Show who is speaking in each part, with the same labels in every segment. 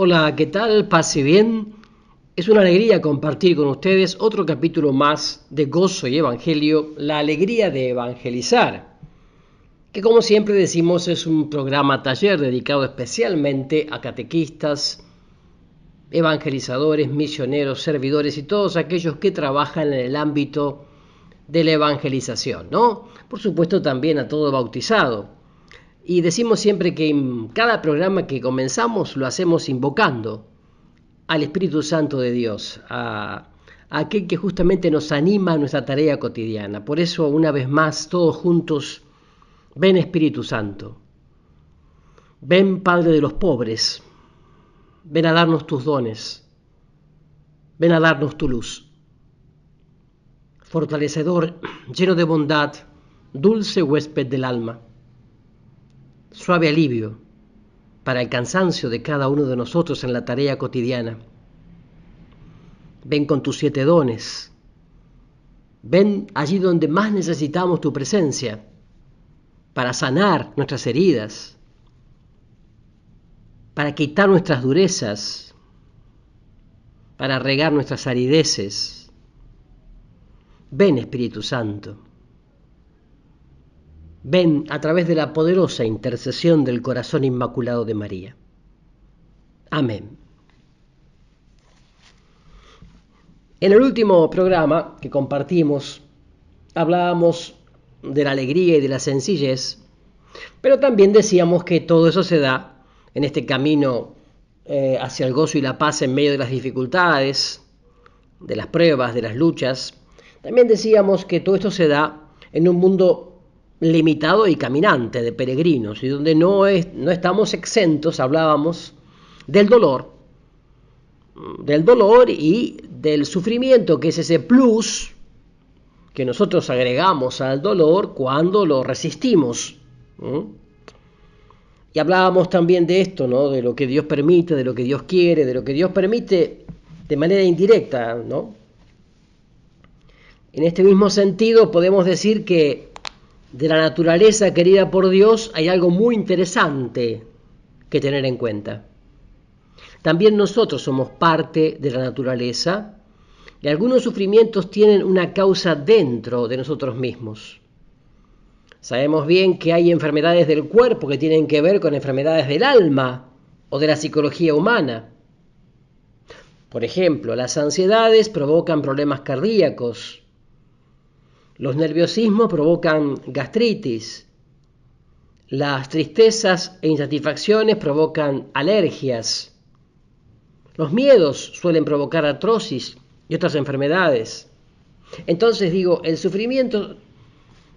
Speaker 1: Hola, ¿qué tal? Pase bien. Es una alegría compartir con ustedes otro capítulo más de Gozo y Evangelio, la alegría de evangelizar, que como siempre decimos es un programa taller dedicado especialmente a catequistas, evangelizadores, misioneros, servidores y todos aquellos que trabajan en el ámbito de la evangelización, ¿no? Por supuesto también a todo bautizado. Y decimos siempre que en cada programa que comenzamos lo hacemos invocando al Espíritu Santo de Dios, a aquel que justamente nos anima a nuestra tarea cotidiana. Por eso, una vez más, todos juntos, ven Espíritu Santo, ven Padre de los pobres, ven a darnos tus dones, ven a darnos tu luz. Fortalecedor, lleno de bondad, dulce huésped del alma, suave alivio para el cansancio de cada uno de nosotros en la tarea cotidiana. Ven con tus 7 dones. Ven allí donde más necesitamos tu presencia para sanar nuestras heridas, para quitar nuestras durezas, para regar nuestras arideces. Ven, Espíritu Santo. Ven a través de la poderosa intercesión del corazón inmaculado de María. Amén. En el último programa que compartimos, hablábamos de la alegría y de la sencillez, pero también decíamos que todo eso se da en este camino hacia el gozo y la paz en medio de las dificultades, de las pruebas, de las luchas. También decíamos que todo esto se da en un mundo limitado y caminante de peregrinos, y donde no estamos exentos, hablábamos, del dolor y del sufrimiento, que es ese plus que nosotros agregamos al dolor cuando lo resistimos. Y hablábamos también de esto, ¿no? De lo que Dios permite, de lo que Dios quiere, de lo que Dios permite de manera indirecta, ¿no? En este mismo sentido podemos decir que de la naturaleza querida por Dios hay algo muy interesante que tener en cuenta. También nosotros somos parte de la naturaleza y algunos sufrimientos tienen una causa dentro de nosotros mismos. Sabemos bien que hay enfermedades del cuerpo que tienen que ver con enfermedades del alma o de la psicología humana. Por ejemplo, las ansiedades provocan problemas cardíacos. Los nerviosismos provocan gastritis. Las tristezas e insatisfacciones provocan alergias. Los miedos suelen provocar artrosis y otras enfermedades. Entonces digo, el sufrimiento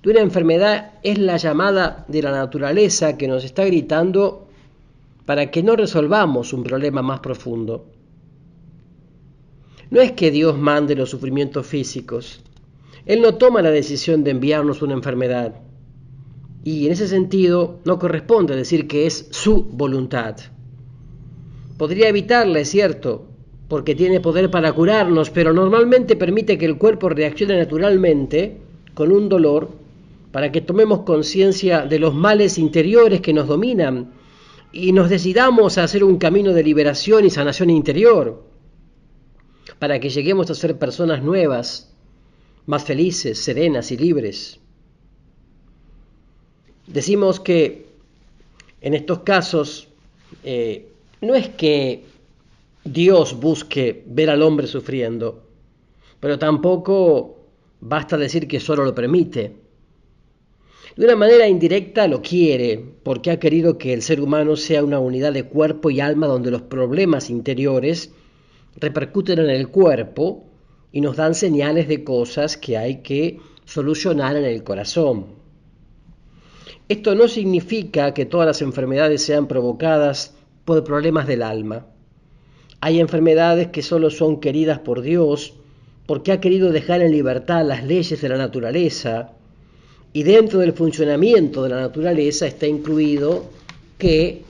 Speaker 1: de una enfermedad es la llamada de la naturaleza que nos está gritando para que no resolvamos un problema más profundo. No es que Dios mande los sufrimientos físicos. Él no toma la decisión de enviarnos una enfermedad. Y en ese sentido no corresponde decir que es su voluntad. Podría evitarla, es cierto, porque tiene poder para curarnos, pero normalmente permite que el cuerpo reaccione naturalmente con un dolor para que tomemos conciencia de los males interiores que nos dominan y nos decidamos a hacer un camino de liberación y sanación interior, para que lleguemos a ser personas nuevas, más felices, serenas y libres. Decimos que en estos casos no es que Dios busque ver al hombre sufriendo, pero tampoco basta decir que solo lo permite. De una manera indirecta lo quiere, porque ha querido que el ser humano sea una unidad de cuerpo y alma donde los problemas interiores repercuten en el cuerpo y nos dan señales de cosas que hay que solucionar en el corazón. Esto no significa que todas las enfermedades sean provocadas por problemas del alma. Hay enfermedades que solo son queridas por Dios porque ha querido dejar en libertad las leyes de la naturaleza, y dentro del funcionamiento de la naturaleza está incluido que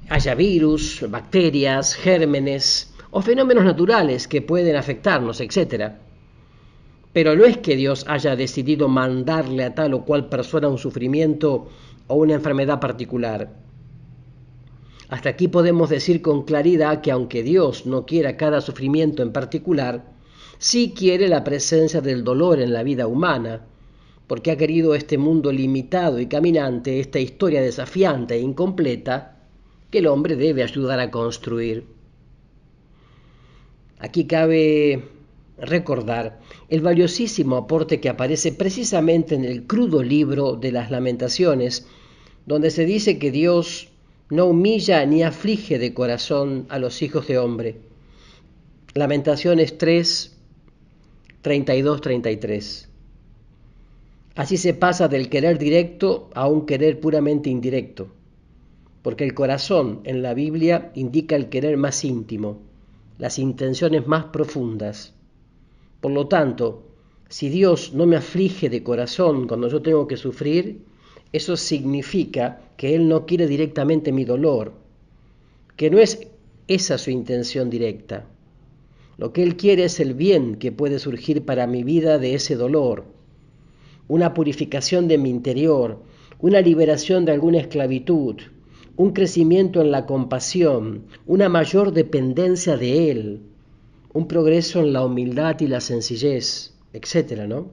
Speaker 1: haya virus, bacterias, gérmenes o fenómenos naturales que pueden afectarnos, etc. Pero no es que Dios haya decidido mandarle a tal o cual persona un sufrimiento o una enfermedad particular. Hasta aquí podemos decir con claridad que aunque Dios no quiera cada sufrimiento en particular, sí quiere la presencia del dolor en la vida humana, porque ha querido este mundo limitado y caminante, esta historia desafiante e incompleta, que el hombre debe ayudar a construir. Aquí cabe recordar el valiosísimo aporte que aparece precisamente en el crudo libro de las Lamentaciones, donde se dice que Dios no humilla ni aflige de corazón a los hijos de hombre. Lamentaciones 3, 32-33. Así se pasa del querer directo a un querer puramente indirecto, porque el corazón en la Biblia indica el querer más íntimo, las intenciones más profundas. Por lo tanto, si Dios no me aflige de corazón cuando yo tengo que sufrir, eso significa que Él no quiere directamente mi dolor, que no es esa su intención directa. Lo que Él quiere es el bien que puede surgir para mi vida de ese dolor, una purificación de mi interior, una liberación de alguna esclavitud, un crecimiento en la compasión, una mayor dependencia de Él, un progreso en la humildad y la sencillez, etcétera, ¿no?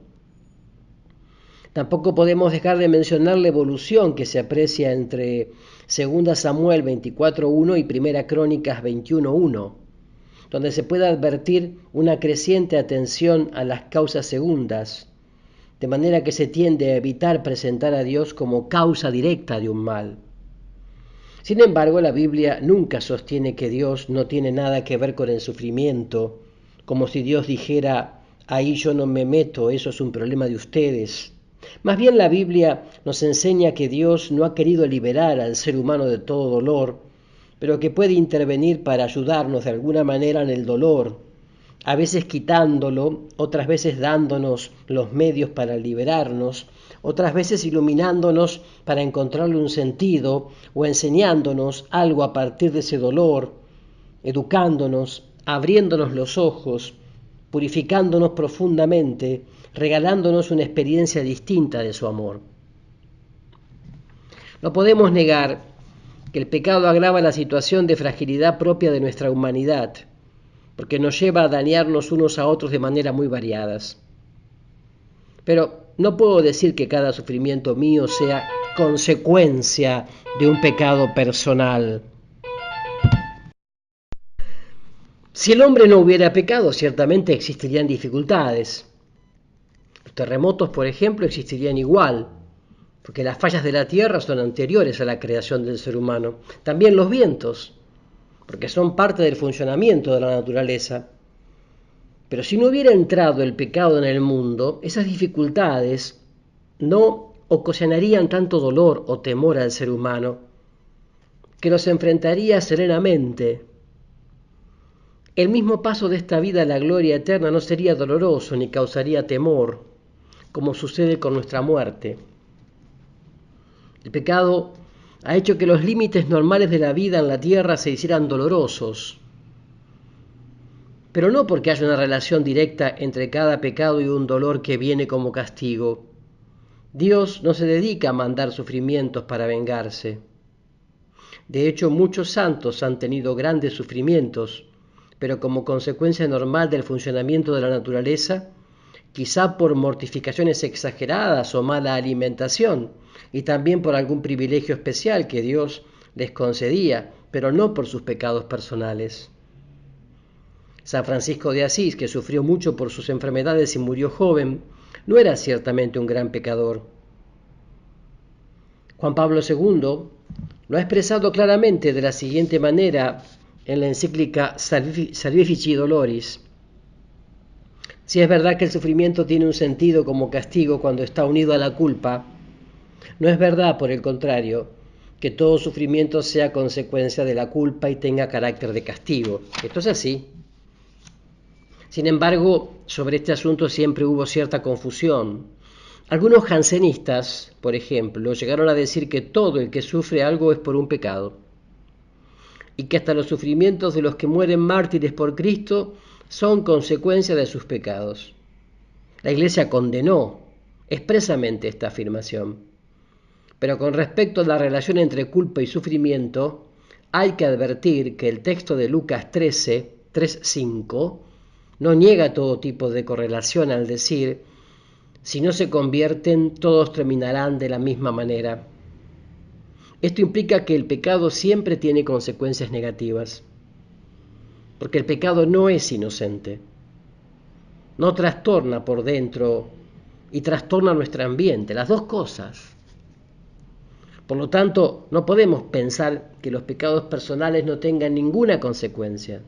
Speaker 1: Tampoco podemos dejar de mencionar la evolución que se aprecia entre 2 Samuel 24:1 y 1 Crónicas 21:1, donde se puede advertir una creciente atención a las causas segundas, de manera que se tiende a evitar presentar a Dios como causa directa de un mal. Sin embargo, la Biblia nunca sostiene que Dios no tiene nada que ver con el sufrimiento, como si Dios dijera, ahí yo no me meto, eso es un problema de ustedes. Más bien la Biblia nos enseña que Dios no ha querido liberar al ser humano de todo dolor, pero que puede intervenir para ayudarnos de alguna manera en el dolor, a veces quitándolo, otras veces dándonos los medios para liberarnos, otras veces iluminándonos para encontrarle un sentido o enseñándonos algo a partir de ese dolor, educándonos, abriéndonos los ojos, purificándonos profundamente, regalándonos una experiencia distinta de su amor. No podemos negar que el pecado agrava la situación de fragilidad propia de nuestra humanidad, porque nos lleva a dañarnos unos a otros de manera muy variadas. Pero no puedo decir que cada sufrimiento mío sea consecuencia de un pecado personal. Si el hombre no hubiera pecado, ciertamente existirían dificultades. Los terremotos, por ejemplo, existirían igual, porque las fallas de la tierra son anteriores a la creación del ser humano. También los vientos, porque son parte del funcionamiento de la naturaleza. Pero si no hubiera entrado el pecado en el mundo, esas dificultades no ocasionarían tanto dolor o temor al ser humano, que los enfrentaría serenamente. El mismo paso de esta vida a la gloria eterna no sería doloroso ni causaría temor, como sucede con nuestra muerte. El pecado ha hecho que los límites normales de la vida en la tierra se hicieran dolorosos, pero no porque haya una relación directa entre cada pecado y un dolor que viene como castigo. Dios no se dedica a mandar sufrimientos para vengarse. De hecho, muchos santos han tenido grandes sufrimientos, pero como consecuencia normal del funcionamiento de la naturaleza, quizá por mortificaciones exageradas o mala alimentación, y también por algún privilegio especial que Dios les concedía, pero no por sus pecados personales. San Francisco de Asís, que sufrió mucho por sus enfermedades y murió joven, no era ciertamente un gran pecador. Juan Pablo II lo ha expresado claramente de la siguiente manera en la encíclica Salvifici Doloris. Si es verdad que el sufrimiento tiene un sentido como castigo cuando está unido a la culpa, no es verdad, por el contrario, que todo sufrimiento sea consecuencia de la culpa y tenga carácter de castigo. Esto es así. Sin embargo, sobre este asunto siempre hubo cierta confusión. Algunos jansenistas, por ejemplo, llegaron a decir que todo el que sufre algo es por un pecado, y que hasta los sufrimientos de los que mueren mártires por Cristo son consecuencia de sus pecados. La Iglesia condenó expresamente esta afirmación. Pero con respecto a la relación entre culpa y sufrimiento, hay que advertir que el texto de Lucas 13, 3:5, no niega todo tipo de correlación al decir, si no se convierten, todos terminarán de la misma manera. Esto implica que el pecado siempre tiene consecuencias negativas, porque el pecado no es inocente, no trastorna por dentro y trastorna nuestro ambiente, las dos cosas. Por lo tanto, no podemos pensar que los pecados personales no tengan ninguna consecuencia.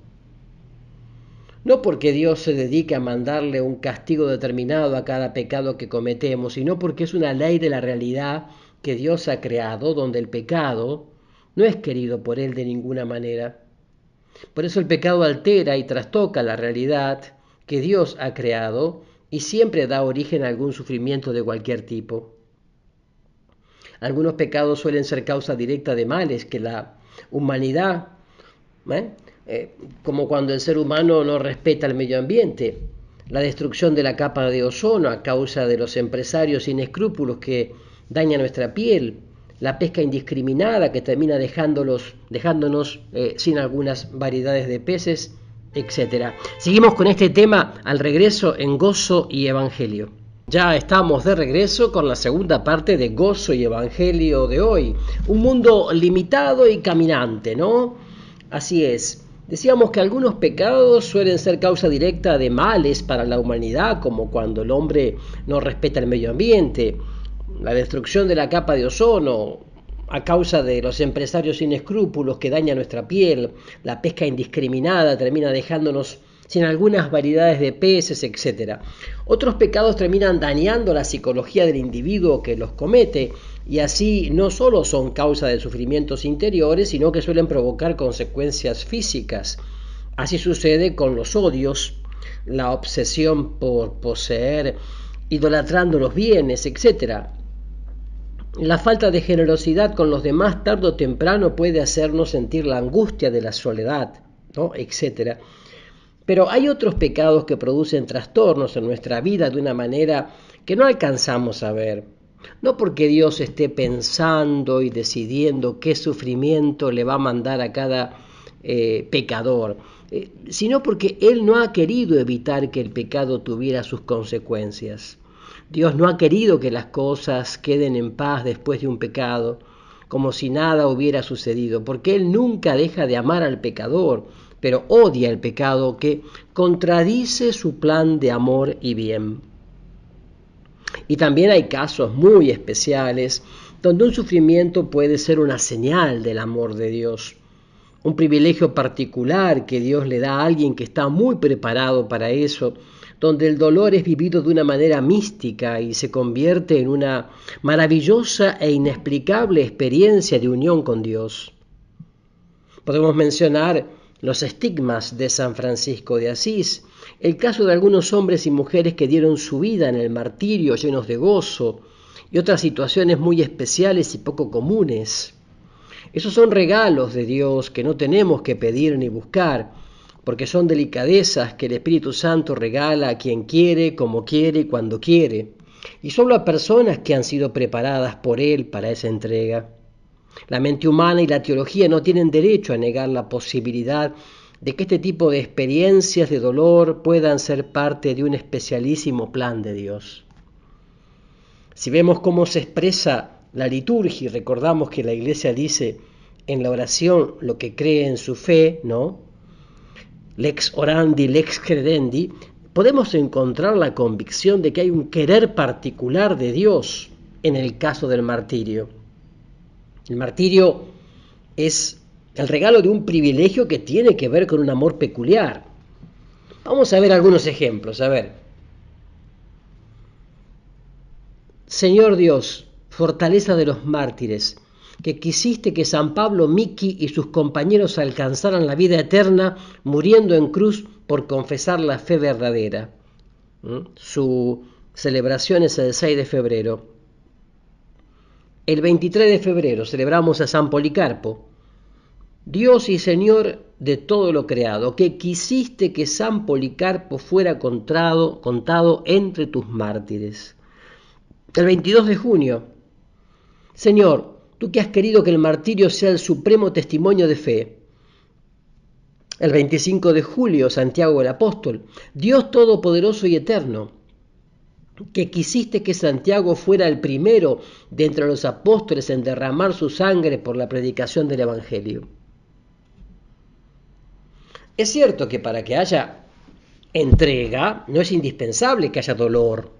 Speaker 1: No porque Dios se dedique a mandarle un castigo determinado a cada pecado que cometemos, sino porque es una ley de la realidad que Dios ha creado, donde el pecado no es querido por Él de ninguna manera. Por eso el pecado altera y trastoca la realidad que Dios ha creado y siempre da origen a algún sufrimiento de cualquier tipo. Algunos pecados suelen ser causa directa de males que la humanidad, como cuando el ser humano no respeta el medio ambiente, la destrucción de la capa de ozono a causa de los empresarios sin escrúpulos que dañan nuestra piel, la pesca indiscriminada que termina dejándonos sin algunas variedades de peces, etc. Seguimos con este tema al regreso en Gozo y Evangelio. Ya estamos de regreso con la segunda parte de Gozo y Evangelio de hoy. Un mundo limitado y caminante, ¿no? Así es. Decíamos que algunos pecados suelen ser causa directa de males para la humanidad, como cuando el hombre no respeta el medio ambiente, la destrucción de la capa de ozono a causa de los empresarios sin escrúpulos que dañan nuestra piel, la pesca indiscriminada termina dejándonos sin algunas variedades de peces, etc. Otros pecados terminan dañando la psicología del individuo que los comete y así no solo son causa de sufrimientos interiores, sino que suelen provocar consecuencias físicas. Así sucede con los odios, la obsesión por poseer, idolatrando los bienes, etc. La falta de generosidad con los demás tarde o temprano puede hacernos sentir la angustia de la soledad, ¿no? etc. Pero hay otros pecados que producen trastornos en nuestra vida de una manera que no alcanzamos a ver. No porque Dios esté pensando y decidiendo qué sufrimiento le va a mandar a cada pecador, sino porque Él no ha querido evitar que el pecado tuviera sus consecuencias. Dios no ha querido que las cosas queden en paz después de un pecado, como si nada hubiera sucedido, porque Él nunca deja de amar al pecador, pero odia el pecado que contradice su plan de amor y bien. Y también hay casos muy especiales donde un sufrimiento puede ser una señal del amor de Dios, un privilegio particular que Dios le da a alguien que está muy preparado para eso, donde el dolor es vivido de una manera mística y se convierte en una maravillosa e inexplicable experiencia de unión con Dios. Podemos mencionar los estigmas de San Francisco de Asís, el caso de algunos hombres y mujeres que dieron su vida en el martirio llenos de gozo y otras situaciones muy especiales y poco comunes. Esos son regalos de Dios que no tenemos que pedir ni buscar, porque son delicadezas que el Espíritu Santo regala a quien quiere, como quiere y cuando quiere, y solo a personas que han sido preparadas por Él para esa entrega. La mente humana y la teología no tienen derecho a negar la posibilidad de que este tipo de experiencias de dolor puedan ser parte de un especialísimo plan de Dios. Si vemos cómo se expresa la liturgia y recordamos que la Iglesia dice en la oración lo que cree en su fe, ¿no? Lex orandi, lex credendi, podemos encontrar la convicción de que hay un querer particular de Dios en el caso del martirio. El martirio es el regalo de un privilegio que tiene que ver con un amor peculiar. Vamos a ver algunos ejemplos. A ver. Señor Dios, fortaleza de los mártires, que quisiste que San Pablo Miki y sus compañeros alcanzaran la vida eterna muriendo en cruz por confesar la fe verdadera. Su celebración es el 6 de febrero. El 23 de febrero celebramos a San Policarpo, Dios y Señor de todo lo creado, que quisiste que San Policarpo fuera contado entre tus mártires. El 22 de junio, Señor, tú que has querido que el martirio sea el supremo testimonio de fe. El 25 de julio, Santiago el apóstol, Dios todopoderoso y eterno, que quisiste que Santiago fuera el primero de entre los apóstoles en derramar su sangre por la predicación del Evangelio. Es cierto que para que haya entrega no es indispensable que haya dolor.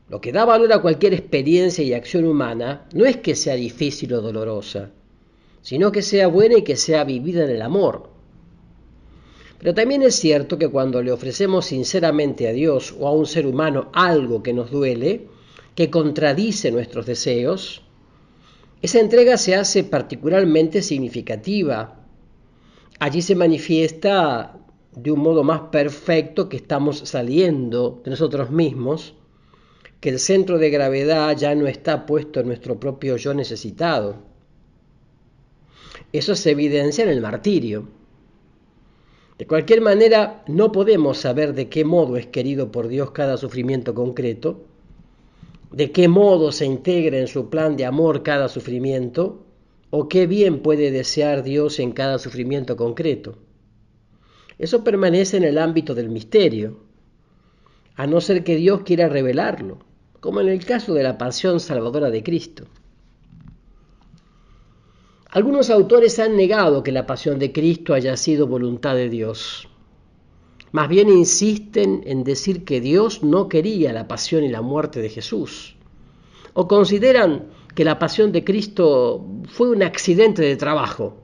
Speaker 1: Lo que da valor a cualquier experiencia y acción humana no es que sea difícil o dolorosa, sino que sea buena y que sea vivida en el amor. Pero también es cierto que cuando le ofrecemos sinceramente a Dios o a un ser humano algo que nos duele, que contradice nuestros deseos, esa entrega se hace particularmente significativa. Allí se manifiesta de un modo más perfecto que estamos saliendo de nosotros mismos, que el centro de gravedad ya no está puesto en nuestro propio yo necesitado. Eso se evidencia en el martirio. De cualquier manera, no podemos saber de qué modo es querido por Dios cada sufrimiento concreto, de qué modo se integra en su plan de amor cada sufrimiento, o qué bien puede desear Dios en cada sufrimiento concreto. Eso permanece en el ámbito del misterio, a no ser que Dios quiera revelarlo, como en el caso de la pasión salvadora de Cristo. Algunos autores han negado que la pasión de Cristo haya sido voluntad de Dios. Más bien insisten en decir que Dios no quería la pasión y la muerte de Jesús. O consideran que la pasión de Cristo fue un accidente de trabajo.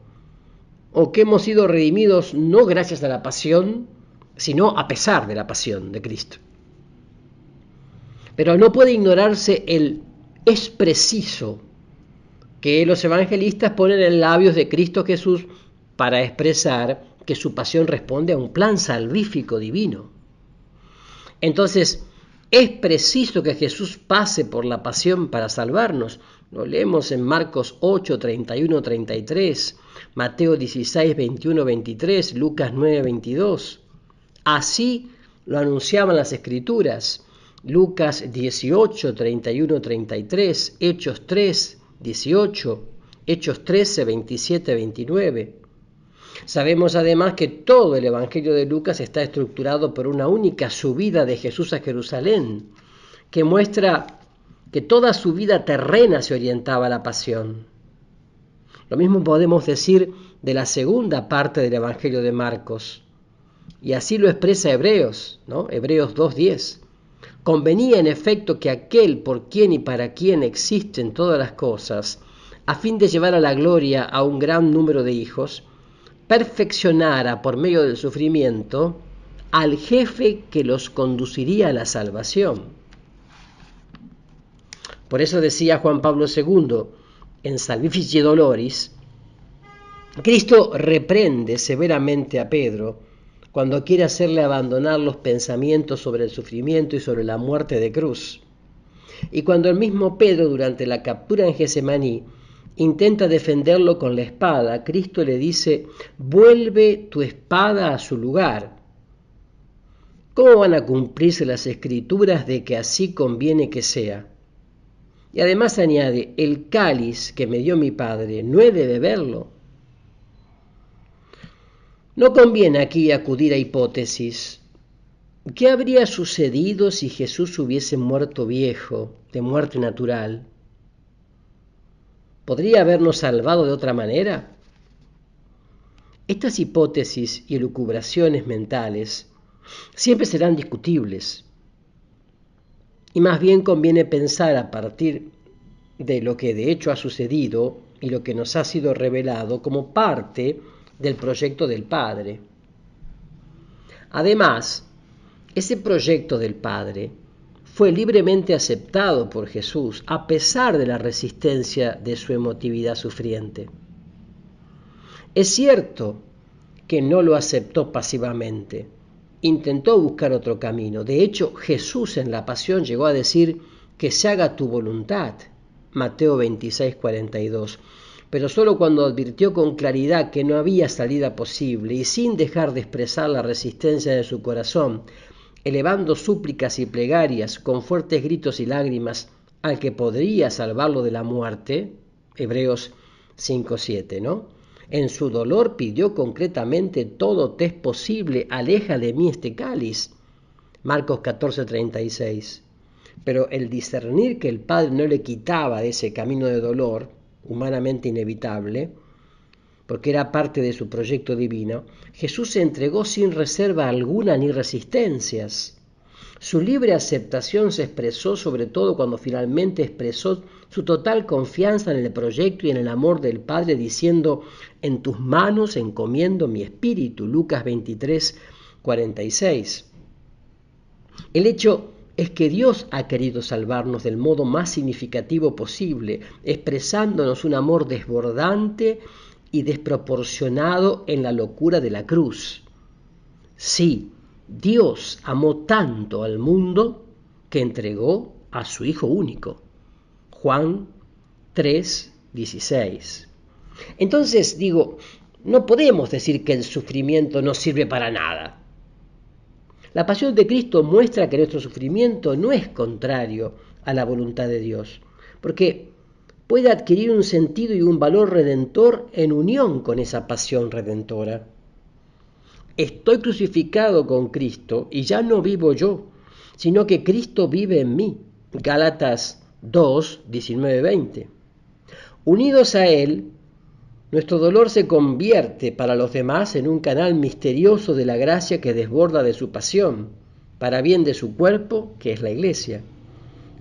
Speaker 1: O que hemos sido redimidos no gracias a la pasión, sino a pesar de la pasión de Cristo. Pero no puede ignorarse el es preciso que los evangelistas ponen en labios de Cristo Jesús para expresar que su pasión responde a un plan salvífico divino. Entonces, es preciso que Jesús pase por la pasión para salvarnos. Lo leemos en Marcos 8, 31, 33, Mateo 16, 21, 23, Lucas 9, 22. Así lo anunciaban las Escrituras. Lucas 18, 31, 33, Hechos 3, 18, Hechos 13, 27, 29. Sabemos además que todo el Evangelio de Lucas está estructurado por una única subida de Jesús a Jerusalén, que muestra que toda su vida terrena se orientaba a la pasión. Lo mismo podemos decir de la segunda parte del Evangelio de Marcos, y así lo expresa Hebreos, ¿no? Hebreos 2:10. Convenía en efecto que aquel por quien y para quien existen todas las cosas, a fin de llevar a la gloria a un gran número de hijos, perfeccionara por medio del sufrimiento al jefe que los conduciría a la salvación. Por eso decía Juan Pablo II en Salvifici Doloris, Cristo reprende severamente a Pedro cuando quiere hacerle abandonar los pensamientos sobre el sufrimiento y sobre la muerte de cruz. Y cuando el mismo Pedro, durante la captura en Getsemaní, intenta defenderlo con la espada, Cristo le dice, vuelve tu espada a su lugar. ¿Cómo van a cumplirse las Escrituras de que así conviene que sea? Y además añade, el cáliz que me dio mi Padre, ¿no he de beberlo? No conviene aquí acudir a hipótesis. ¿Qué habría sucedido si Jesús hubiese muerto viejo, de muerte natural? ¿Podría habernos salvado de otra manera? Estas hipótesis y elucubraciones mentales siempre serán discutibles. Y más bien conviene pensar a partir de lo que de hecho ha sucedido y lo que nos ha sido revelado como parte del proyecto del Padre. Además, ese proyecto del Padre fue libremente aceptado por Jesús a pesar de la resistencia de su emotividad sufriente. Es cierto que no lo aceptó pasivamente, intentó buscar otro camino. De hecho, Jesús en la pasión llegó a decir que se haga tu voluntad, Mateo 26, 42. Pero solo cuando advirtió con claridad que no había salida posible y sin dejar de expresar la resistencia de su corazón, elevando súplicas y plegarias con fuertes gritos y lágrimas, al que podría salvarlo de la muerte, Hebreos 5:7, ¿no? En su dolor pidió concretamente: todo te es posible, aleja de mí este cáliz, Marcos 14:36. Pero el discernir que el Padre no le quitaba de ese camino de dolor, humanamente inevitable, porque era parte de su proyecto divino, Jesús se entregó sin reserva alguna ni resistencias. Su libre aceptación se expresó sobre todo cuando finalmente expresó su total confianza en el proyecto y en el amor del Padre, diciendo: en tus manos encomiendo mi espíritu, Lucas 23:46. El hecho es que Dios ha querido salvarnos del modo más significativo posible, expresándonos un amor desbordante y desproporcionado en la locura de la cruz. Sí, Dios amó tanto al mundo que entregó a su Hijo único. Juan 3:16. Entonces digo, no podemos decir que el sufrimiento no sirve para nada. La pasión de Cristo muestra que nuestro sufrimiento no es contrario a la voluntad de Dios, porque puede adquirir un sentido y un valor redentor en unión con esa pasión redentora. Estoy crucificado con Cristo y ya no vivo yo, sino que Cristo vive en mí. Gálatas 2:19-20. Unidos a Él, nuestro dolor se convierte para los demás en un canal misterioso de la gracia que desborda de su pasión, para bien de su cuerpo, que es la Iglesia.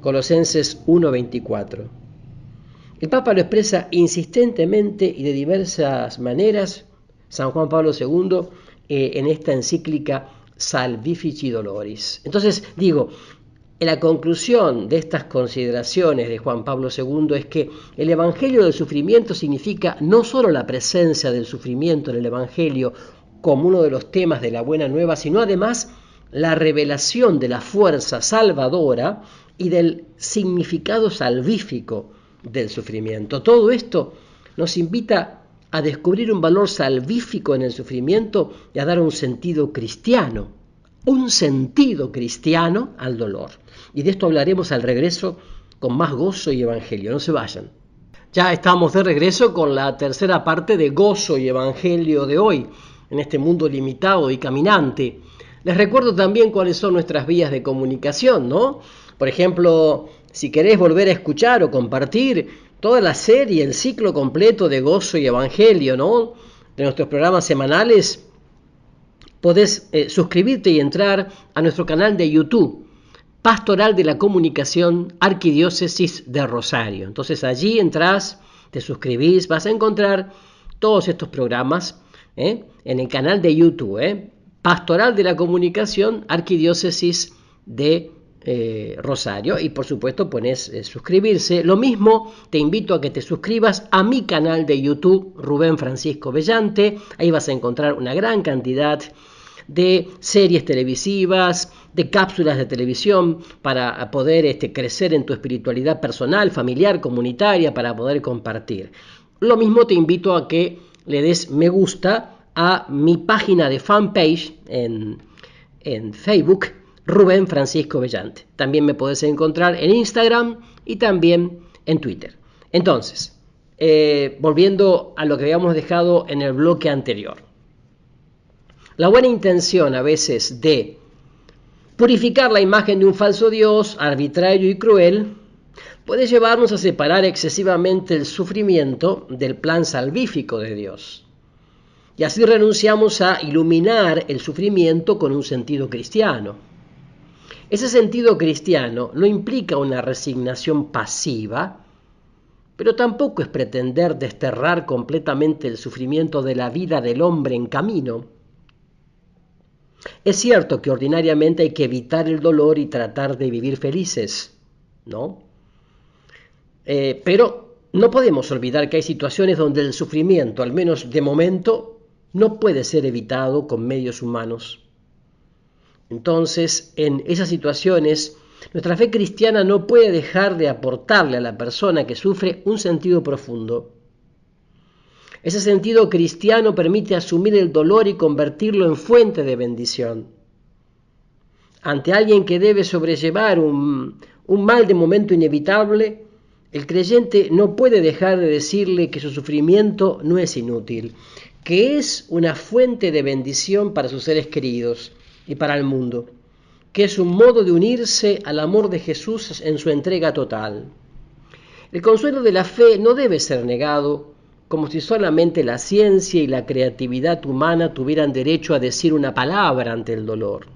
Speaker 1: Colosenses 1:24. El Papa lo expresa insistentemente y de diversas maneras, San Juan Pablo II, en esta encíclica Salvifici Doloris. Entonces digo, la conclusión de estas consideraciones de Juan Pablo II es que el Evangelio del sufrimiento significa no solo la presencia del sufrimiento en el Evangelio como uno de los temas de la Buena Nueva, sino además la revelación de la fuerza salvadora y del significado salvífico del sufrimiento. Todo esto nos invita a descubrir un valor salvífico en el sufrimiento y a dar un sentido cristiano al dolor. Y de esto hablaremos al regreso con más gozo y evangelio. No se vayan. Ya estamos de regreso con la tercera parte de Gozo y Evangelio de hoy, en este mundo limitado y caminante. Les recuerdo también cuáles son nuestras vías de comunicación, ¿no? Por ejemplo, si querés volver a escuchar o compartir toda la serie, el ciclo completo de Gozo y Evangelio, ¿no?, de nuestros programas semanales, podés suscribirte y entrar a nuestro canal de YouTube, Pastoral de la Comunicación, Arquidiócesis de Rosario. Entonces allí entrás, te suscribís, vas a encontrar todos estos programas en el canal de YouTube, Pastoral de la Comunicación, Arquidiócesis de Rosario, y por supuesto pones suscribirse. Lo mismo te invito a que te suscribas a mi canal de YouTube, Rubén Francisco Bellante. Ahí vas a encontrar una gran cantidad de series televisivas, de cápsulas de televisión para poder crecer en tu espiritualidad personal, familiar, comunitaria, para poder compartir. Lo mismo te invito a que le des me gusta a mi página de fanpage en Facebook, Rubén Francisco Bellante. También me podés encontrar en Instagram y también en Twitter. Entonces, volviendo a lo que habíamos dejado en el bloque anterior. La buena intención a veces de purificar la imagen de un falso Dios, arbitrario y cruel, puede llevarnos a separar excesivamente el sufrimiento del plan salvífico de Dios. Y así renunciamos a iluminar el sufrimiento con un sentido cristiano. Ese sentido cristiano no implica una resignación pasiva, pero tampoco es pretender desterrar completamente el sufrimiento de la vida del hombre en camino. Es cierto que ordinariamente hay que evitar el dolor y tratar de vivir felices, ¿no? Pero no podemos olvidar que hay situaciones donde el sufrimiento, al menos de momento, no puede ser evitado con medios humanos. Entonces, en esas situaciones, nuestra fe cristiana no puede dejar de aportarle a la persona que sufre un sentido profundo. Ese sentido cristiano permite asumir el dolor y convertirlo en fuente de bendición. Ante alguien que debe sobrellevar un un mal de momento inevitable, el creyente no puede dejar de decirle que su sufrimiento no es inútil, que es una fuente de bendición para sus seres queridos y para el mundo, que es un modo de unirse al amor de Jesús en su entrega total. El consuelo de la fe no debe ser negado, como si solamente la ciencia y la creatividad humana tuvieran derecho a decir una palabra ante el dolor.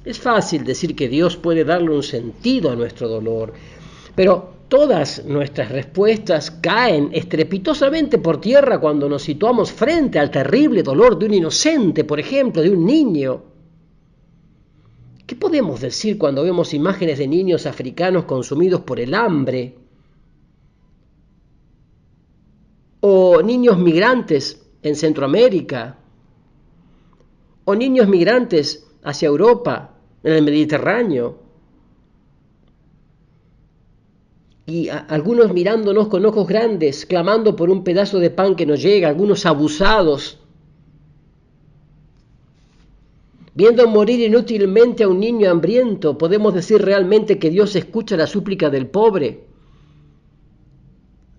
Speaker 1: Es fácil decir que Dios puede darle un sentido a nuestro dolor, pero todas nuestras respuestas caen estrepitosamente por tierra cuando nos situamos frente al terrible dolor de un inocente, por ejemplo, de un niño. ¿Qué podemos decir cuando vemos imágenes de niños africanos consumidos por el hambre? O niños migrantes en Centroamérica, o niños migrantes hacia Europa, en el Mediterráneo, y algunos mirándonos con ojos grandes, clamando por un pedazo de pan que nos llega, algunos abusados, viendo morir inútilmente a un niño hambriento. ¿Podemos decir realmente que Dios escucha la súplica del pobre?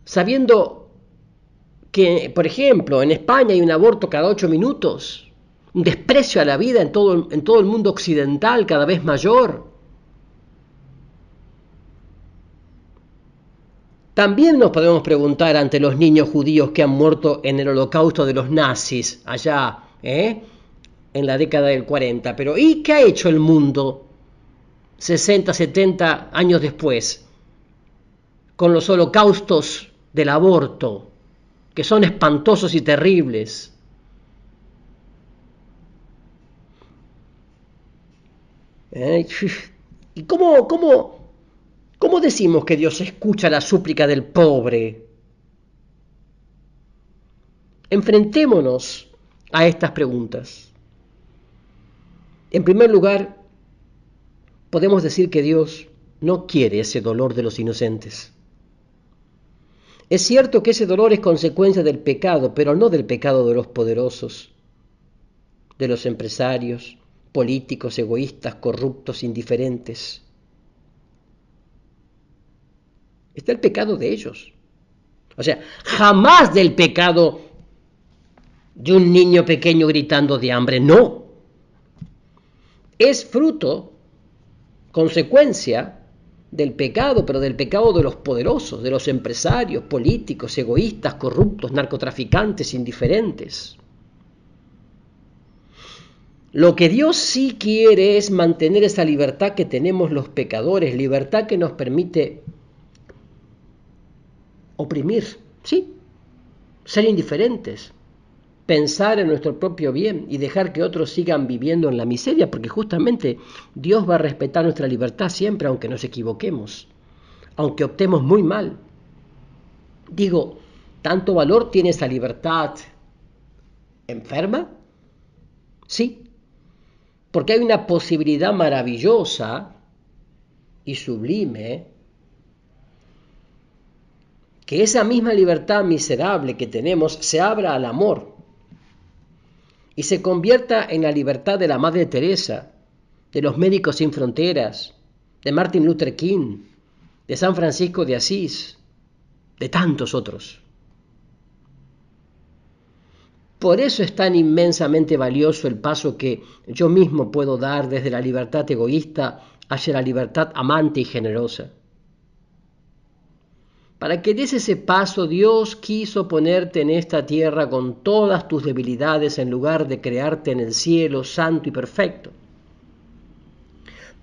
Speaker 1: Sabiendo que, por ejemplo, en España hay un aborto cada 8 minutos, un desprecio a la vida en todo el mundo occidental cada vez mayor. También nos podemos preguntar ante los niños judíos que han muerto en el holocausto de los nazis, allá, en la década del 40. Pero ¿y qué ha hecho el mundo 60, 70 años después con los holocaustos del aborto, que son espantosos y terribles? ¿Y cómo decimos que Dios escucha la súplica del pobre? Enfrentémonos a estas preguntas. En primer lugar, podemos decir que Dios no quiere ese dolor de los inocentes. Es cierto que ese dolor es consecuencia del pecado, pero no del pecado de los poderosos, de los empresarios, políticos, egoístas, corruptos, indiferentes. Está el pecado de ellos. O sea, jamás del pecado de un niño pequeño gritando de hambre, no. Es fruto, consecuencia del pecado, pero del pecado de los poderosos, de los empresarios, políticos, egoístas, corruptos, narcotraficantes, indiferentes. Lo que Dios sí quiere es mantener esa libertad que tenemos los pecadores, libertad que nos permite oprimir, ¿sí? Ser indiferentes, pensar en nuestro propio bien y dejar que otros sigan viviendo en la miseria, porque justamente Dios va a respetar nuestra libertad siempre, aunque nos equivoquemos, aunque optemos muy mal. Digo, ¿tanto valor tiene esa libertad enferma? Sí, porque hay una posibilidad maravillosa y sublime, que esa misma libertad miserable que tenemos se abra al amor y se convierta en la libertad de la Madre Teresa, de los Médicos Sin Fronteras, de Martin Luther King, de San Francisco de Asís, de tantos otros. Por eso es tan inmensamente valioso el paso que yo mismo puedo dar desde la libertad egoísta hacia la libertad amante y generosa. Para que des ese paso, Dios quiso ponerte en esta tierra con todas tus debilidades en lugar de crearte en el cielo santo y perfecto.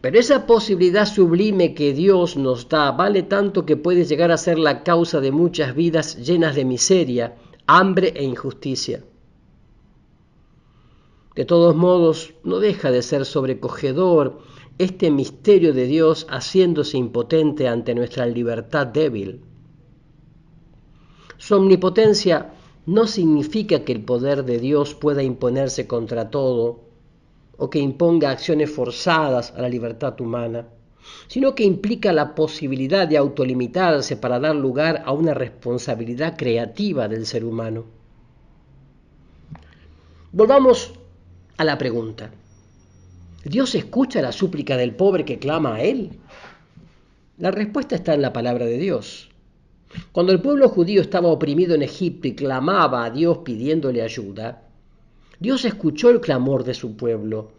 Speaker 1: Pero esa posibilidad sublime que Dios nos da vale tanto que puede llegar a ser la causa de muchas vidas llenas de miseria, hambre e injusticia. De todos modos, no deja de ser sobrecogedor este misterio de Dios haciéndose impotente ante nuestra libertad débil. Su omnipotencia no significa que el poder de Dios pueda imponerse contra todo o que imponga acciones forzadas a la libertad humana, sino que implica la posibilidad de autolimitarse para dar lugar a una responsabilidad creativa del ser humano. Volvamos a la pregunta. ¿Dios escucha la súplica del pobre que clama a Él? La respuesta está en la palabra de Dios. Cuando el pueblo judío estaba oprimido en Egipto y clamaba a Dios pidiéndole ayuda, Dios escuchó el clamor de su pueblo,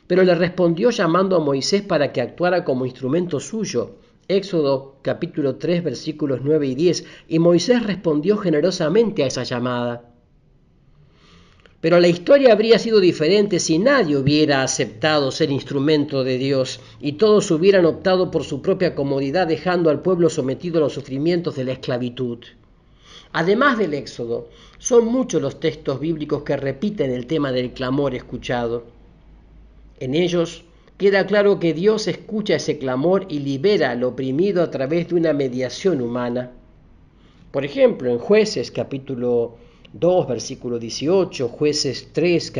Speaker 1: pero le respondió llamando a Moisés para que actuara como instrumento suyo. Éxodo capítulo 3 versículos 9 y 10, y Moisés respondió generosamente a esa llamada. Pero la historia habría sido diferente si nadie hubiera aceptado ser instrumento de Dios y todos hubieran optado por su propia comodidad, dejando al pueblo sometido a los sufrimientos de la esclavitud. Además del Éxodo, son muchos los textos bíblicos que repiten el tema del clamor escuchado. En ellos queda claro que Dios escucha ese clamor y libera al oprimido a través de una mediación humana. Por ejemplo, en Jueces capítulo 2, versículo 18, Jueces 3,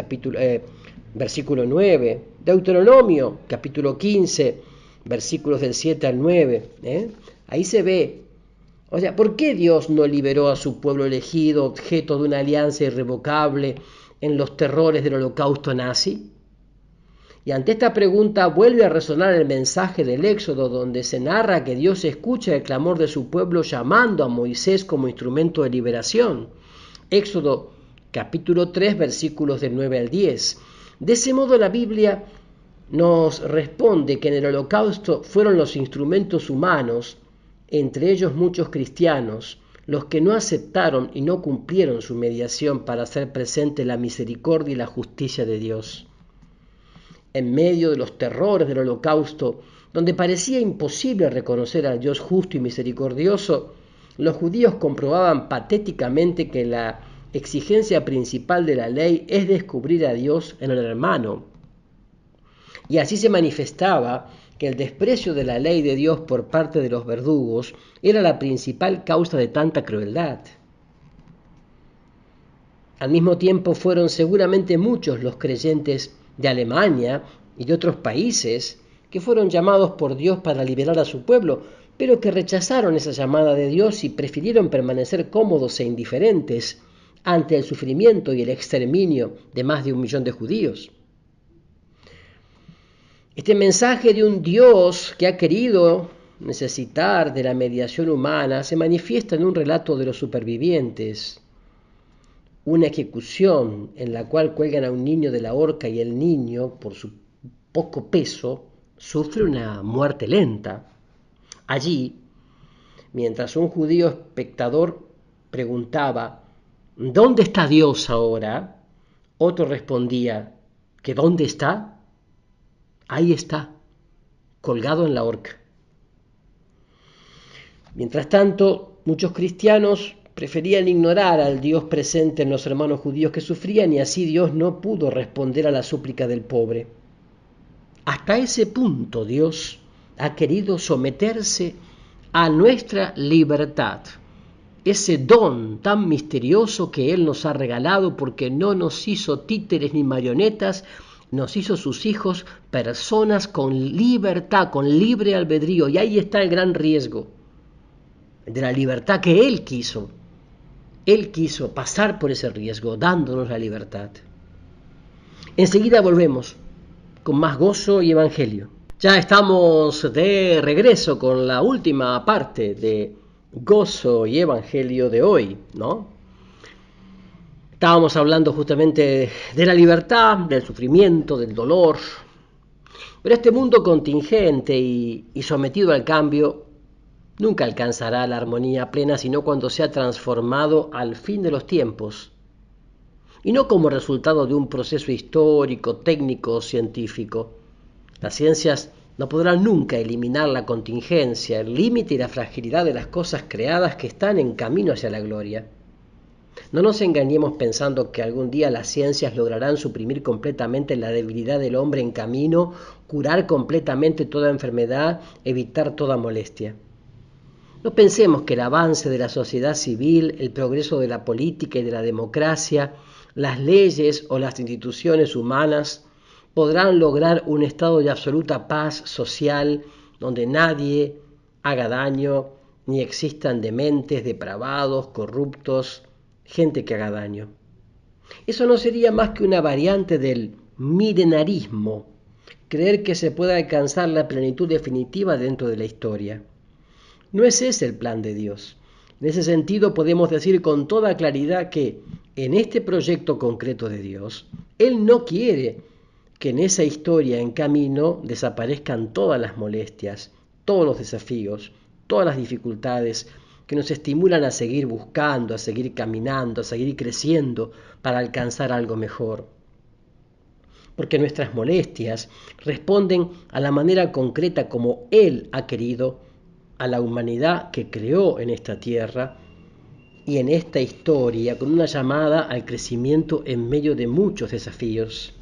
Speaker 1: versículo 9, Deuteronomio capítulo 15, versículos del 7 al 9. Ahí se ve. O sea, ¿por qué Dios no liberó a su pueblo elegido, objeto de una alianza irrevocable, en los terrores del holocausto nazi? Y ante esta pregunta vuelve a resonar el mensaje del Éxodo, donde se narra que Dios escucha el clamor de su pueblo llamando a Moisés como instrumento de liberación. Éxodo capítulo 3 versículos del 9 al 10. De ese modo la Biblia nos responde que en el holocausto fueron los instrumentos humanos, entre ellos muchos cristianos, los que no aceptaron y no cumplieron su mediación para hacer presente la misericordia y la justicia de Dios. En medio de los terrores del holocausto, donde parecía imposible reconocer al Dios justo y misericordioso, los judíos comprobaban patéticamente que la exigencia principal de la ley es descubrir a Dios en el hermano. Y así se manifestaba que el desprecio de la ley de Dios por parte de los verdugos era la principal causa de tanta crueldad. Al mismo tiempo fueron seguramente muchos los creyentes de Alemania y de otros países que fueron llamados por Dios para liberar a su pueblo, pero que rechazaron esa llamada de Dios y prefirieron permanecer cómodos e indiferentes ante el sufrimiento y el exterminio de más de 1 millón de judíos. Este mensaje de un Dios que ha querido necesitar de la mediación humana se manifiesta en un relato de los supervivientes, una ejecución en la cual cuelgan a un niño de la horca y el niño, por su poco peso, sufre una muerte lenta. Allí, mientras un judío espectador preguntaba, ¿dónde está Dios ahora?, otro respondía, ¿que dónde está? Ahí está, colgado en la horca. Mientras tanto, muchos cristianos preferían ignorar al Dios presente en los hermanos judíos que sufrían, y así Dios no pudo responder a la súplica del pobre. Hasta ese punto Dios ha querido someterse a nuestra libertad, ese don tan misterioso que Él nos ha regalado, porque no nos hizo títeres ni marionetas, nos hizo sus hijos, personas con libertad, con libre albedrío. Y ahí está el gran riesgo de la libertad que Él quiso. Él quiso pasar por ese riesgo, dándonos la libertad. Enseguida volvemos con más gozo y evangelio. Ya estamos de regreso con la última parte de gozo y evangelio de hoy, ¿no? Estábamos hablando justamente de la libertad, del sufrimiento, del dolor. Pero este mundo contingente y sometido al cambio nunca alcanzará la armonía plena, sino cuando sea transformado al fin de los tiempos, y no como resultado de un proceso histórico, técnico o científico. Las ciencias no podrán nunca eliminar la contingencia, el límite y la fragilidad de las cosas creadas que están en camino hacia la gloria. No nos engañemos pensando que algún día las ciencias lograrán suprimir completamente la debilidad del hombre en camino, curar completamente toda enfermedad, evitar toda molestia. No pensemos que el avance de la sociedad civil, el progreso de la política y de la democracia, las leyes o las instituciones humanas podrán lograr un estado de absoluta paz social donde nadie haga daño ni existan dementes, depravados, corruptos, gente que haga daño. Eso no sería más que una variante del milenarismo, creer que se puede alcanzar la plenitud definitiva dentro de la historia. No es ese el plan de Dios. En ese sentido podemos decir con toda claridad que en este proyecto concreto de Dios, Él no quiere que en esa historia en camino desaparezcan todas las molestias, todos los desafíos, todas las dificultades que nos estimulan a seguir buscando, a seguir caminando, a seguir creciendo para alcanzar algo mejor. Porque nuestras molestias responden a la manera concreta como Él ha querido a la humanidad que creó en esta tierra y en esta historia, con una llamada al crecimiento en medio de muchos desafíos.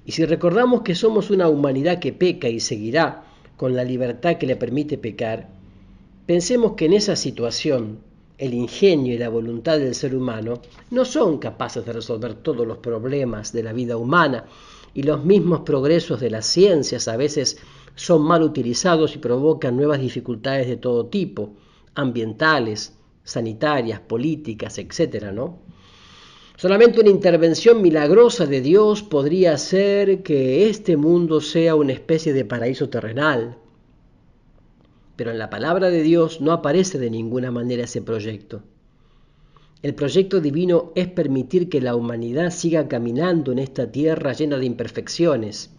Speaker 1: Y si recordamos que somos una humanidad que peca y seguirá con la libertad que le permite pecar, pensemos que en esa situación el ingenio y la voluntad del ser humano no son capaces de resolver todos los problemas de la vida humana, y los mismos progresos de las ciencias a veces son mal utilizados y provocan nuevas dificultades de todo tipo, ambientales, sanitarias, políticas, etc., ¿no? Solamente una intervención milagrosa de Dios podría hacer que este mundo sea una especie de paraíso terrenal. Pero en la palabra de Dios no aparece de ninguna manera ese proyecto. El proyecto divino es permitir que la humanidad siga caminando en esta tierra llena de imperfecciones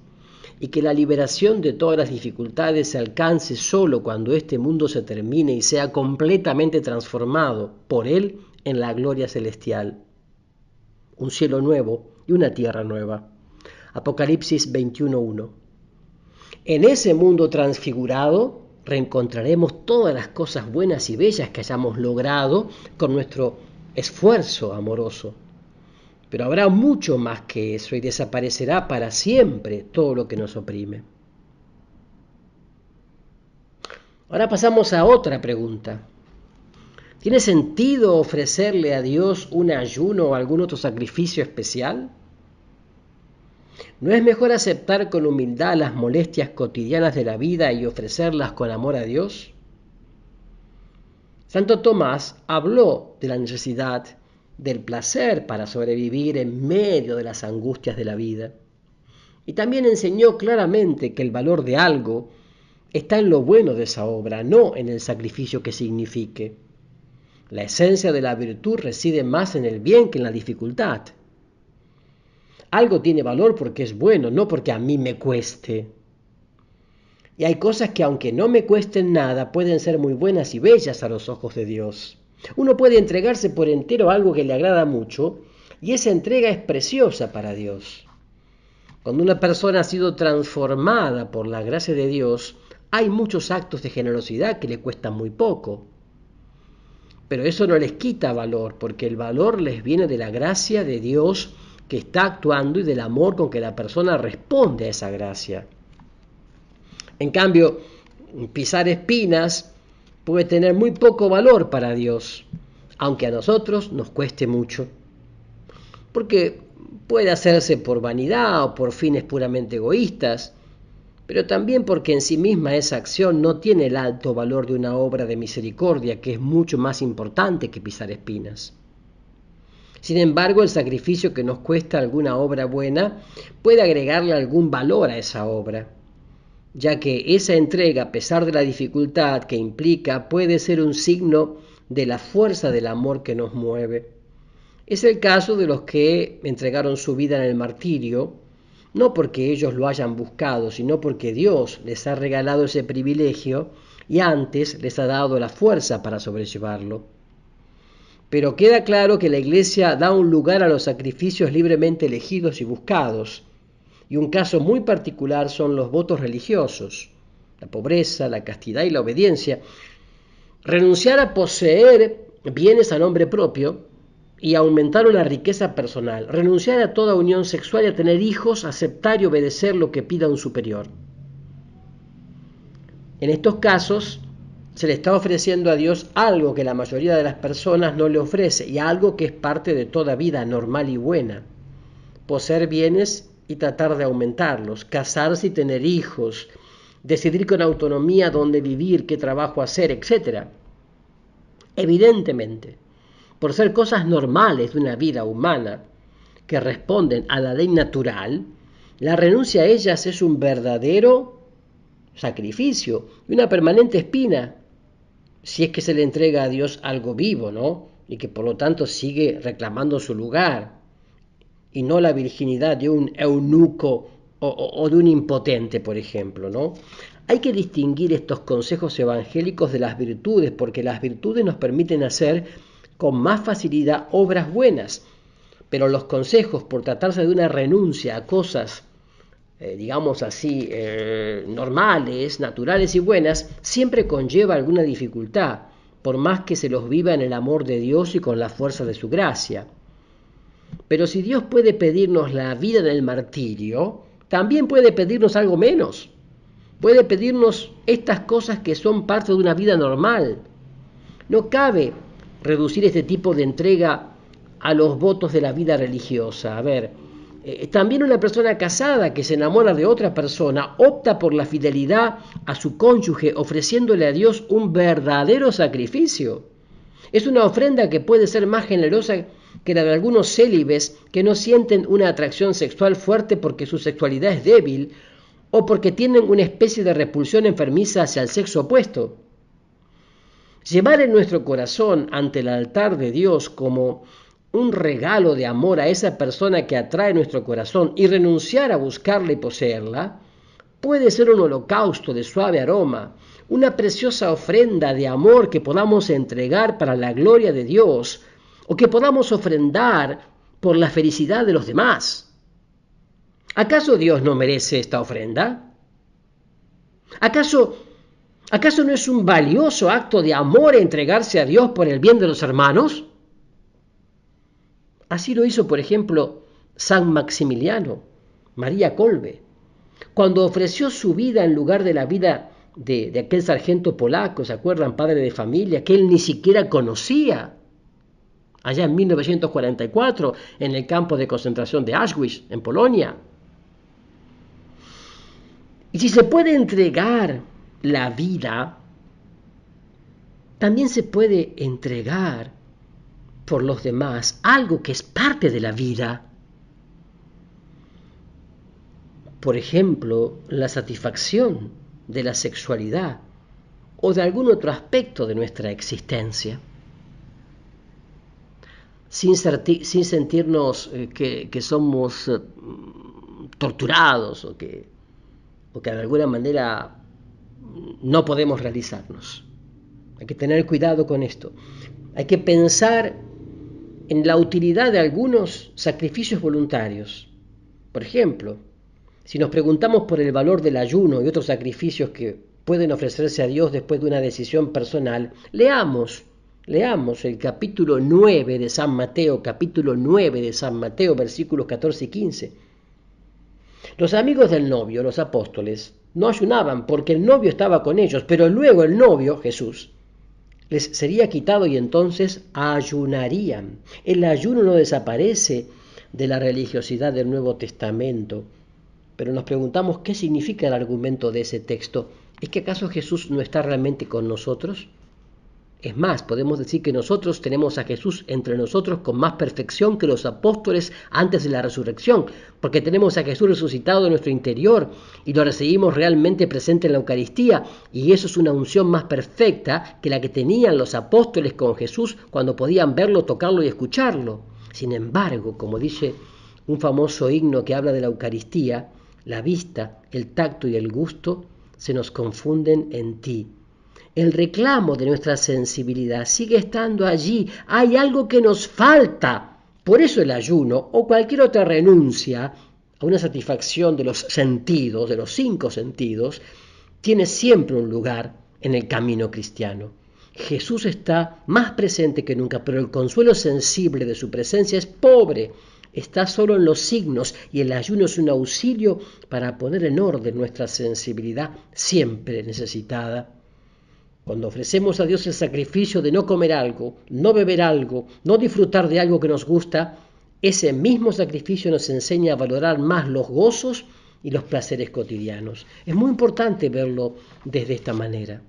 Speaker 1: y que la liberación de todas las dificultades se alcance solo cuando este mundo se termine y sea completamente transformado por Él en la gloria celestial. Un cielo nuevo y una tierra nueva. Apocalipsis 21:1. En ese mundo transfigurado reencontraremos todas las cosas buenas y bellas que hayamos logrado con nuestro esfuerzo amoroso. Pero habrá mucho más que eso y desaparecerá para siempre todo lo que nos oprime. Ahora pasamos a otra pregunta. ¿Tiene sentido ofrecerle a Dios un ayuno o algún otro sacrificio especial? ¿No es mejor aceptar con humildad las molestias cotidianas de la vida y ofrecerlas con amor a Dios? Santo Tomás habló de la necesidad del placer para sobrevivir en medio de las angustias de la vida. Y también enseñó claramente que el valor de algo está en lo bueno de esa obra, no en el sacrificio que signifique. La esencia de la virtud reside más en el bien que en la dificultad. Algo tiene valor porque es bueno, no porque a mí me cueste. Y hay cosas que aunque no me cuesten nada, pueden ser muy buenas y bellas a los ojos de Dios. Uno puede entregarse por entero a algo que le agrada mucho, y esa entrega es preciosa para Dios. Cuando una persona ha sido transformada por la gracia de Dios, hay muchos actos de generosidad que le cuestan muy poco. Pero eso no les quita valor, porque el valor les viene de la gracia de Dios que está actuando y del amor con que la persona responde a esa gracia. En cambio, pisar espinas puede tener muy poco valor para Dios, aunque a nosotros nos cueste mucho. Porque puede hacerse por vanidad o por fines puramente egoístas, pero también porque en sí misma esa acción no tiene el alto valor de una obra de misericordia que es mucho más importante que pisar espinas. Sin embargo, el sacrificio que nos cuesta alguna obra buena puede agregarle algún valor a esa obra, ya que esa entrega, a pesar de la dificultad que implica, puede ser un signo de la fuerza del amor que nos mueve. Es el caso de los que entregaron su vida en el martirio, no porque ellos lo hayan buscado, sino porque Dios les ha regalado ese privilegio y antes les ha dado la fuerza para sobrellevarlo. Pero queda claro que la Iglesia da un lugar a los sacrificios libremente elegidos y buscados, y un caso muy particular son los votos religiosos, la pobreza, la castidad y la obediencia. Renunciar a poseer bienes a nombre propio y aumentar una riqueza personal, renunciar a toda unión sexual y a tener hijos, aceptar y obedecer lo que pida un superior. En estos casos se le está ofreciendo a Dios algo que la mayoría de las personas no le ofrece y algo que es parte de toda vida normal y buena: poseer bienes y tratar de aumentarlos, casarse y tener hijos, decidir con autonomía dónde vivir, qué trabajo hacer, etc. Evidentemente, por ser cosas normales de una vida humana que responden a la ley natural, la renuncia a ellas es un verdadero sacrificio y una permanente espina si es que se le entrega a Dios algo vivo, ¿no? Y que por lo tanto sigue reclamando su lugar, y no la virginidad de un eunuco o de un impotente, por ejemplo, ¿no? Hay que distinguir estos consejos evangélicos de las virtudes, porque las virtudes nos permiten hacer con más facilidad obras buenas, pero los consejos, por tratarse de una renuncia a cosas, digamos así, normales, naturales y buenas, siempre conlleva alguna dificultad, por más que se los viva en el amor de Dios y con la fuerza de su gracia. Pero si Dios puede pedirnos la vida en el martirio, también puede pedirnos algo menos. Puede pedirnos estas cosas que son parte de una vida normal. No cabe reducir este tipo de entrega a los votos de la vida religiosa. A ver, también una persona casada que se enamora de otra persona opta por la fidelidad a su cónyuge ofreciéndole a Dios un verdadero sacrificio. Es una ofrenda que puede ser más generosa que la de algunos célibes que no sienten una atracción sexual fuerte porque su sexualidad es débil o porque tienen una especie de repulsión enfermiza hacia el sexo opuesto. Llevar en nuestro corazón ante el altar de Dios como un regalo de amor a esa persona que atrae nuestro corazón y renunciar a buscarla y poseerla, puede ser un holocausto de suave aroma, una preciosa ofrenda de amor que podamos entregar para la gloria de Dios o que podamos ofrendar por la felicidad de los demás. ¿Acaso Dios no merece esta ofrenda? ¿Acaso no es un valioso acto de amor entregarse a Dios por el bien de los hermanos? Así lo hizo, por ejemplo, San Maximiliano, María Kolbe, cuando ofreció su vida en lugar de la vida de aquel sargento polaco, ¿se acuerdan? Padre de familia, que él ni siquiera conocía, allá en 1944, en el campo de concentración de Auschwitz, en Polonia. Y si se puede entregar la vida, también se puede entregar por los demás algo que es parte de la vida. Por ejemplo, la satisfacción de la sexualidad o de algún otro aspecto de nuestra existencia. Sin sentirnos que somos torturados o que de alguna manera no podemos realizarnos. Hay que tener cuidado con esto. Hay que pensar en la utilidad de algunos sacrificios voluntarios. Por ejemplo, si nos preguntamos por el valor del ayuno y otros sacrificios que pueden ofrecerse a Dios después de una decisión personal, leamos el capítulo 9 de San Mateo, versículos 14 y 15. Los amigos del novio, los apóstoles, no ayunaban porque el novio estaba con ellos, pero luego el novio, Jesús, les sería quitado y entonces ayunarían. El ayuno no desaparece de la religiosidad del Nuevo Testamento, pero nos preguntamos qué significa el argumento de ese texto. ¿Es que acaso Jesús no está realmente con nosotros? Es más, podemos decir que nosotros tenemos a Jesús entre nosotros con más perfección que los apóstoles antes de la resurrección, porque tenemos a Jesús resucitado en nuestro interior y lo recibimos realmente presente en la Eucaristía, y eso es una unción más perfecta que la que tenían los apóstoles con Jesús cuando podían verlo, tocarlo y escucharlo. Sin embargo, como dice un famoso himno que habla de la Eucaristía, la vista, el tacto y el gusto se nos confunden en ti. El reclamo de nuestra sensibilidad sigue estando allí. Hay algo que nos falta. Por eso el ayuno o cualquier otra renuncia a una satisfacción de los sentidos, de los 5 sentidos, tiene siempre un lugar en el camino cristiano. Jesús está más presente que nunca, pero el consuelo sensible de su presencia es pobre. Está solo en los signos, y el ayuno es un auxilio para poner en orden nuestra sensibilidad siempre necesitada. Cuando ofrecemos a Dios el sacrificio de no comer algo, no beber algo, no disfrutar de algo que nos gusta, ese mismo sacrificio nos enseña a valorar más los gozos y los placeres cotidianos. Es muy importante verlo desde esta manera.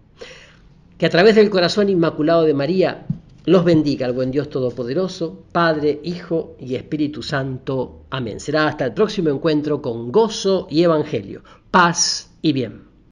Speaker 1: Que a través del corazón inmaculado de María los bendiga el buen Dios Todopoderoso, Padre, Hijo y Espíritu Santo. Amén. Será hasta el próximo encuentro con gozo y evangelio. Paz y bien.